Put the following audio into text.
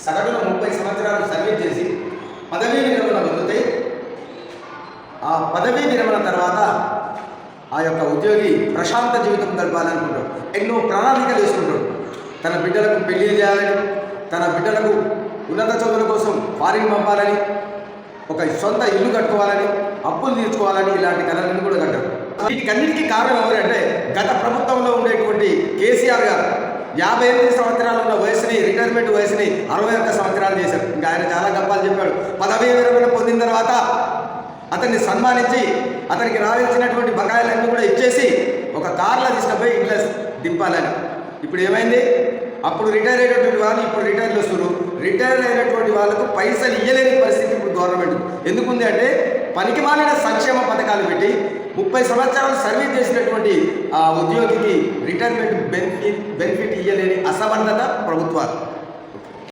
సగటున 30 సంవత్సరాలు సర్వీస్ చేసి పదవీ విరమణ పొందితే ఆ పదవీ విరమణ తర్వాత ఆ యొక్క ఉద్యోగి ప్రశాంత జీవితం గడపాలనుకుంటాడు. ఎన్నో ప్రణాళికలు వేసుకుంటాడు. తన బిడ్డలకు పెళ్లి చేయాలని, తన బిడ్డలకు ఉన్నత చదువుల కోసం ఫారిన్ పంపాలని, ఒక సొంత ఇల్లు కట్టుకోవాలని, అప్పులు తీర్చుకోవాలని ఇలాంటి కళలను కూడా కట్టారు. వీటికన్నిటికీ కారణం ఎవరంటే గత ప్రభుత్వంలో ఉండేటువంటి కేసీఆర్ గారు 58 సంవత్సరాలు ఉన్న వయసుని, రిటైర్మెంట్ వయసుని 61 సంవత్సరాలు చేశారు. ఇంకా ఆయన చాలా గొప్పలు చెప్పాడు. పదవీ విరమణ పొందిన తర్వాత అతన్ని సన్మానించి అతనికి రావాల్సినటువంటి బకాయిలన్నీ కూడా ఇచ్చేసి ఒక కార్లో తీసుకుపోయి ఇంట్లో దింపాలని. ఇప్పుడు ఏమైంది? అప్పుడు రిటైర్ అయినటువంటి వాళ్ళు ఇప్పుడు రిటైర్లు వస్తున్నారు. రిటైర్ అయినటువంటి వాళ్ళకు పైసలు ఇవ్వలేని పరిస్థితి ఇప్పుడు గవర్నమెంట్ ఎందుకుంది అంటే పనికి మాలిన సంక్షేమ పథకాలు పెట్టి 30 సంవత్సరాలు సర్వీస్ చేసినటువంటి ఆ ఉద్యోగికి రిటైర్మెంట్ బెనిఫిట్ ఇవ్వలేని అసమర్థత ప్రభుత్వాలు.